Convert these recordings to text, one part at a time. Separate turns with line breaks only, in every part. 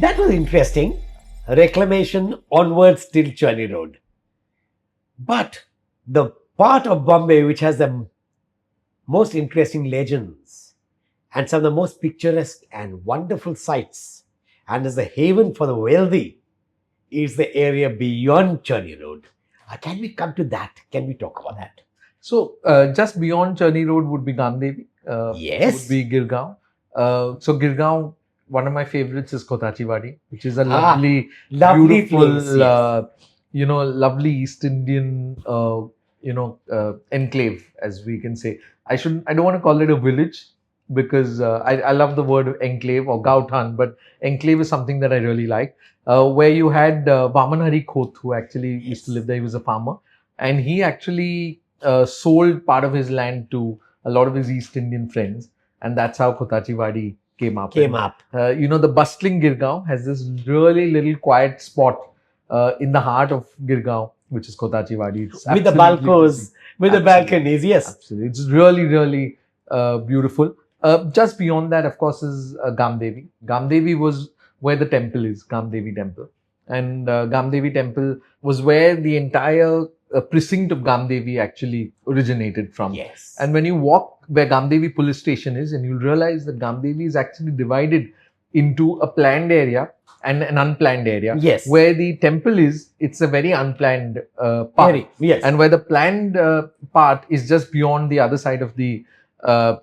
That was interesting. Reclamation onwards till Churni Road. But the part of Bombay which has the most interesting legends and some of the most picturesque and wonderful sights and is the haven for the wealthy is the area beyond Churni Road. Can we come to that? Can we talk about that?
So, just beyond Churni Road would be Gamdevi.
Yes.
Would be Girgaon. So, Girgaon, one of my favorites is Khotachi Wadi, which is a lovely beautiful,
place, yes.
Lovely East Indian, enclave, as we can say. I don't want to call it a village because I love the word enclave or gaothan, but enclave is something that I really like. Where you had Vaman Khoth, who actually used to live there. He was a farmer, and he actually sold part of his land to a lot of his East Indian friends, and that's how Khotachi Wadi came up. The bustling Girgaon has this really little quiet spot in the heart of Girgaon, which is Khotachi Wadi.
With the balconies, the balconies, yes.
Absolutely. It's really, really beautiful. Just beyond that, of course, is Gamdevi. Gamdevi was where the temple is, Gamdevi Temple. And Gamdevi Temple was where the entire precinct of Gamdevi actually originated from.
Yes.
And when you walk where Gamdevi police station is, and you'll realize that Gamdevi is actually divided into a planned area and an unplanned area.
Yes.
Where the temple is, it's a very unplanned part.
Yes.
And where the planned part is just beyond the other side of the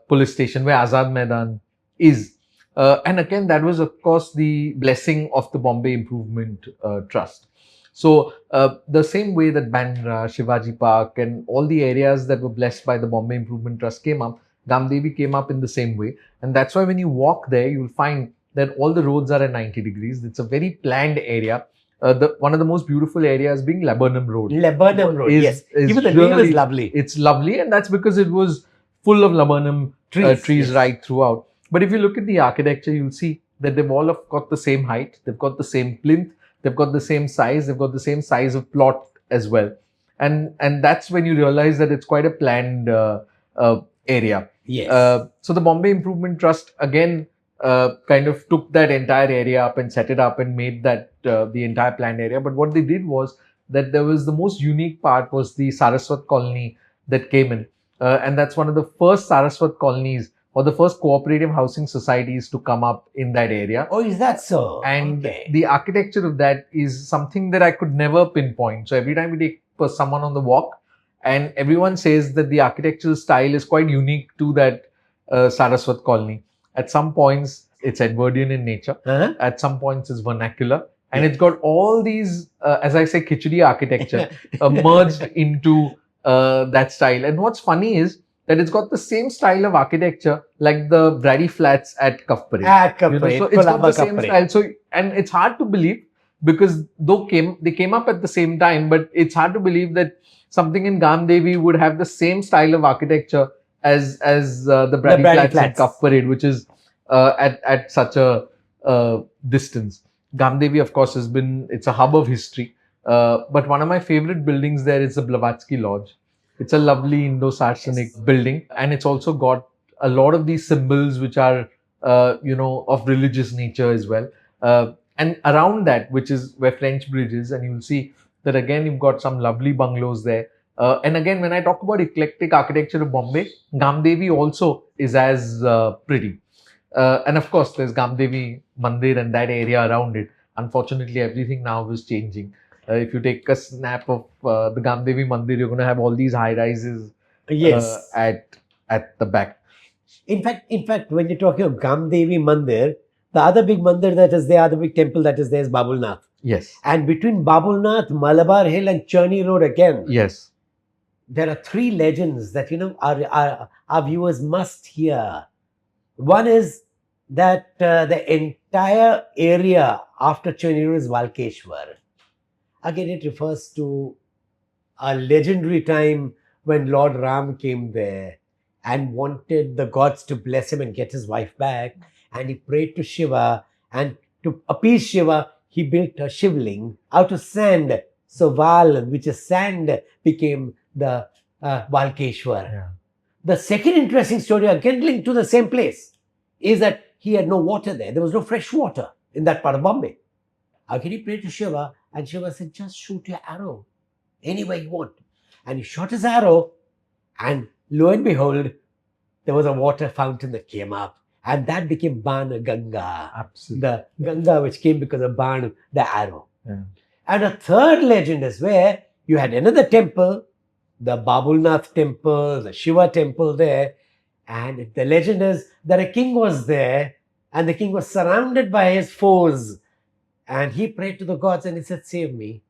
police station, where Azad Maidan is. And again, that was, of course, the blessing of the Bombay Improvement Trust. So, the same way that Bandra, Shivaji Park and all the areas that were blessed by the Bombay Improvement Trust came up, Gamdevi came up in the same way. And that's why when you walk there, you'll find that all the roads are at 90 degrees. It's a very planned area. One of the most beautiful areas being Laburnum Road.
Laburnum Road, yes. Even the name is lovely.
It's lovely, and that's because it was full of laburnum trees yes. right throughout. But if you look at the architecture, you'll see that they've all got the same height, they've got the same plinth, they've got the same size, they've got the same size of plot as well. And that's when you realize that it's quite a planned area.
Yes.
So the Bombay Improvement Trust again kind of took that entire area up and set it up and made that the entire planned area. But what they did was that there was the most unique part was the Saraswat Colony that came in. And that's one of the first Saraswat colonies or the first cooperative housing societies to come up in that area.
Oh, is that so?
And the architecture of that is something that I could never pinpoint. So every time we take someone on the walk, and everyone says that the architectural style is quite unique to that Saraswat colony. At some points, it's Edwardian in nature. At some points, it's vernacular. And it's got all these, as I say, khichdi architecture merged into that style. And what's funny is that it's got the same style of architecture like the Brady Flats at Cuff Parade.
So
it's got the same style. So, and it's hard to believe because they came up at the same time, but it's hard to believe that something in Gamdevi would have the same style of architecture as the Brady Flats at Cuff Parade, which is at such a distance. Gamdevi, of course, it's a hub of history. But one of my favorite buildings there is the Blavatsky Lodge. It's a lovely Indo-Saracenic building, and it's also got a lot of these symbols which are, of religious nature as well. And around that, which is where French Bridge is, and you'll see that again, you've got some lovely bungalows there. And again, when I talk about eclectic architecture of Bombay, Gamdevi also is as pretty. And of course, there's Gamdevi Mandir and that area around it. Unfortunately, everything now is changing. If you take a snap of the Gamdevi Mandir, you're going to have all these high rises at the back.
In fact, when you're talking of Gamdevi Mandir, the other big mandir that is there, the big temple that is there is Babulnath.
Yes.
And between Babulnath, Malabar Hill and Churni Road again.
Yes.
There are three legends that, our viewers must hear. One is that the entire area after Churni Road is Walkeshwar. Again, it refers to a legendary time when Lord Ram came there and wanted the gods to bless him and get his wife back. And he prayed to Shiva, and to appease Shiva, he built a shivling out of sand. So Val, which is sand, became the Walkeshwar.
Yeah.
The second interesting story, again linked to the same place, is that he had no water there. There was no fresh water. in that part of Bombay. How can he pray to Shiva? And Shiva said, just shoot your arrow anywhere you want. And he shot his arrow, and lo and behold, there was a water fountain that came up. And that became Banganga.
Absolutely.
The Ganga which came because of Ban, the arrow.
Yeah.
And a third legend is where you had another temple, the Babulnath temple, the Shiva temple there. And the legend is that a king was there, and the king was surrounded by his foes. And he prayed to the gods and he said, save me.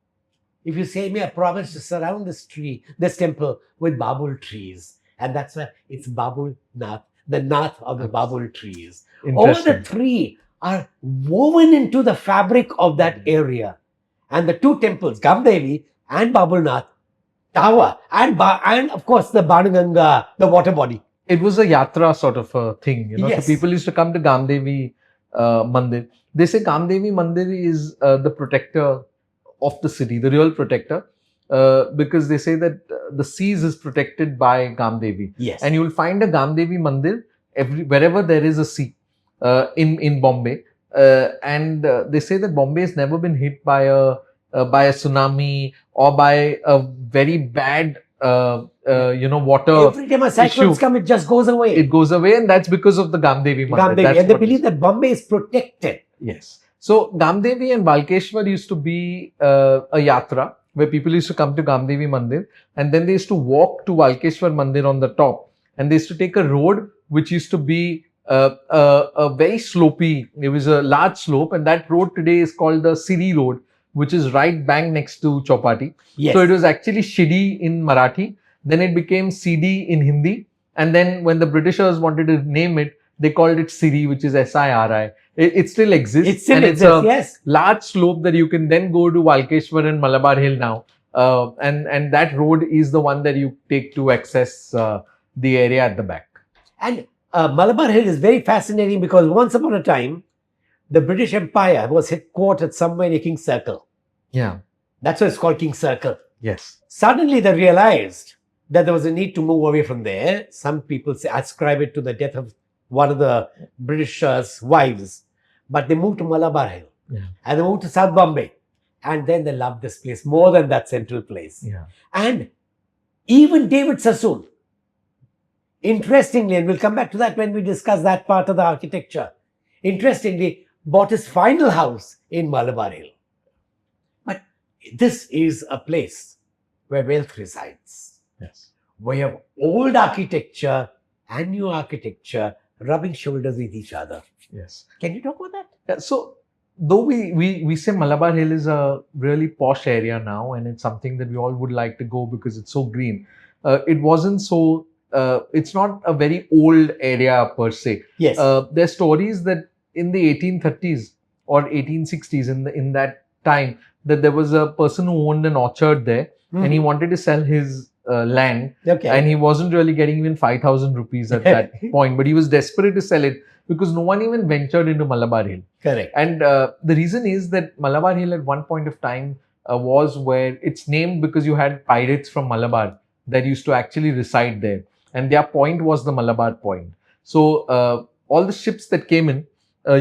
If you save me, I promise to surround this temple with babul trees. And that's why it's Babulnath, the Nath of the babul trees. All the three are woven into the fabric of that area. And the two temples, Gamdevi and Babulnath, tower, and of course the Banganga, the water body.
It was a yatra sort of a thing,
Yes.
So people used to come to Gamdevi Mandir. They say Gamdevi Mandir is the protector of the city, the real protector, because they say that the seas is protected by Gamdevi.
Yes.
And you will find a Gamdevi Mandir wherever there is a sea in Bombay. And they say that Bombay has never been hit by a tsunami or by a very bad water.
Every time a cyclone comes, it just goes away.
It goes away, and that's because of the Gamdevi Mandir.
And they believe that Bombay is protected.
Yes. So Gamdevi and Walkeshwar used to be a yatra where people used to come to Gamdevi Mandir, and then they used to walk to Walkeshwar Mandir on the top, and they used to take a road which used to be a very slopey. It was a large slope, and that road today is called the Siri Road, which is right bang next to Chowpatty.
Yes.
So it was actually Shidi in Marathi, then it became CD in Hindi, and then when the Britishers wanted to name it, they called it Siri, which is SIRI. It still exists.
It still exists, yes.
Large slope that you can then go to Walkeshwar and Malabar Hill now. And that road is the one that you take to access the area at the back.
And Malabar Hill is very fascinating because once upon a time, the British Empire was headquartered somewhere near King's Circle.
Yeah.
That's why it's called King's Circle.
Yes.
Suddenly they realized that there was a need to move away from there. Some people ascribe it to the death of one of the Britishers' wives. But they moved to Malabar Hill.
Yeah.
And they moved to South Mumbai. And then they loved this place more than that central place.
Yeah.
And even David Sassoon, interestingly, and we'll come back to that when we discuss that part of the architecture, interestingly, bought his final house in Malabar Hill. But this is a place where wealth resides.
Yes.
Where you have old architecture and new architecture rubbing shoulders with each other.
Yes.
Can you talk about that?
Yeah, so though we say Malabar Hill is a really posh area now, and it's something that we all would like to go because it's so green, it wasn't so, it's not a very old area per se.
Yes.
There are stories that in the 1830s or 1860s, in that time, that there was a person who owned an orchard there, and he wanted to sell his land, and he wasn't really getting even 5,000 rupees at that point, but he was desperate to sell it because no one even ventured into Malabar Hill.
Correct.
And the reason is that Malabar Hill at one point of time was where it's named because you had pirates from Malabar that used to actually reside there, and their point was the Malabar Point. So all the ships that came in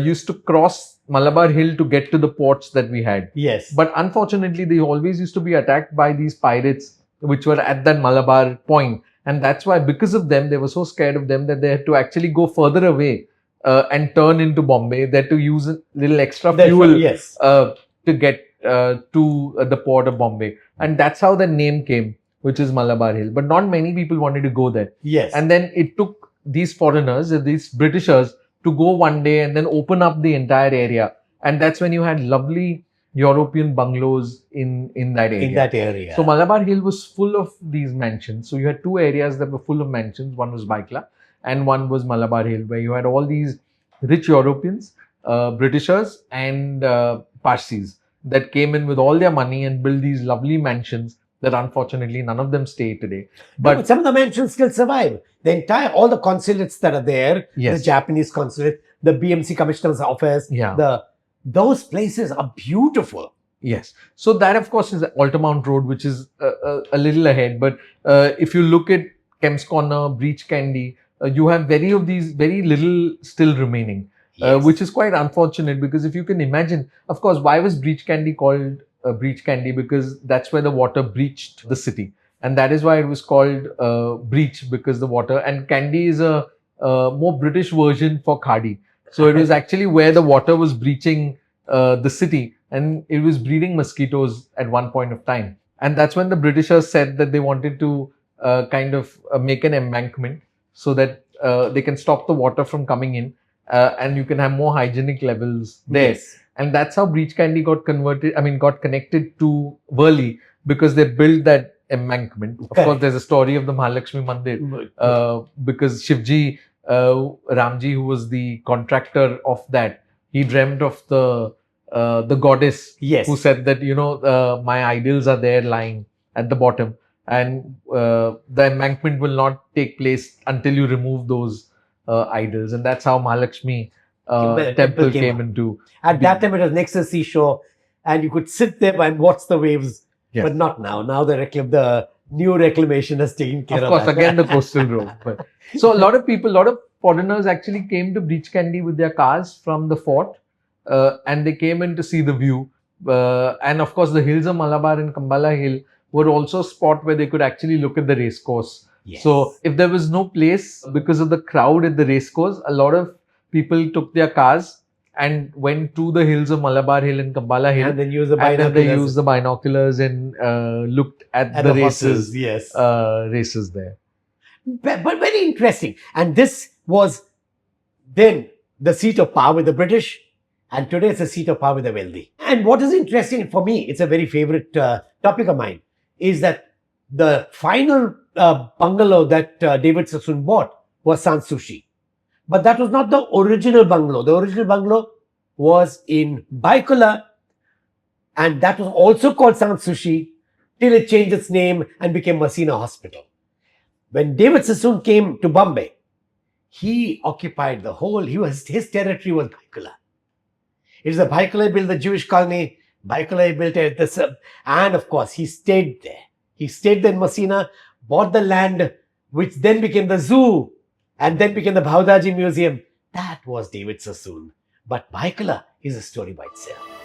used to cross Malabar Hill to get to the ports that we had.
Yes.
But unfortunately, they always used to be attacked by these pirates which were at that Malabar Point. And that's why, because of them, they were so scared of them that they had to actually go further away and turn into Bombay. They had to use a little extra fuel to get to the port of Bombay. And that's how the name came, which is Malabar Hill. But not many people wanted to go there.
Yes.
And then it took these foreigners, these Britishers, to go one day and then open up the entire area. And that's when you had lovely European bungalows in that area. So Malabar Hill was full of these mansions. So you had two areas that were full of mansions. One was Baikla and one was Malabar Hill, where you had all these rich Europeans, Britishers and Parsis that came in with all their money and built these lovely mansions that unfortunately none of them stay today.
But some of the mansions still survive. All the consulates that are there,
yes,
the Japanese consulate, the BMC Commissioner's office, those places are beautiful.
Yes. So that, of course, is Altamount Road, which is a little ahead. But if you look at Kemp's Corner, Breach Candy, you have very little still remaining.
Yes.
which is quite unfortunate because if you can imagine, of course, why was Breach Candy called Breach Candy? Because that's where the water breached the city. And that is why it was called Breach, because the water, and Candy is a more British version for Khadi. So it was actually where the water was breaching the city, and it was breeding mosquitoes at one point of time. And that's when the Britishers said that they wanted to make an embankment so that they can stop the water from coming in, and you can have more hygienic levels there.
Yes.
And that's how Breach Candy got connected to Worli, because they built that embankment. Of
Correct.
course, there's a story of the Mahalakshmi Mandir, because Shivji, Ramji, who was the contractor of that, he dreamt of the goddess,
Yes.
who said that, my idols are there lying at the bottom, and the embankment will not take place until you remove those idols. And that's how Mahalakshmi temple came into.
At that time, it was next to the seashore, and you could sit there and watch the waves.
Yes.
But not now. Now the new reclamation has taken care of
Of course,
that.
again the coastal road. But, so a lot of foreigners actually came to Breach Candy with their cars from the fort, and they came in to see the view. And of course, the hills of Malabar and Kambala Hill were also a spot where they could actually look at the race course.
Yes.
So if there was no place because of the crowd at the race course, a lot of people took their cars and went to the hills of Malabar Hill and Kambala Hill,
and then use the
and then they
binoculars.
used the binoculars and looked at the
horses,
races.
yes.
Races there.
But very interesting. And this was then the seat of power with the British, and today it's the seat of power with the wealthy. And what is interesting for me, it's a very favorite topic of mine, is that the final bungalow that David Sassoon bought was Sanssouci. But that was not the original bungalow. The original bungalow was in Byculla, and that was also called Sanssouci till it changed its name and became Messina Hospital. When David Sassoon came to Bombay, he occupied the whole, his territory was Byculla. It is the Byculla he built the Jewish colony, Byculla he built this, and of course he stayed there. He stayed there in Messina, bought the land, which then became the zoo, and then became the Bhaudaji Museum. That was David Sassoon. But Byculla is a story by itself.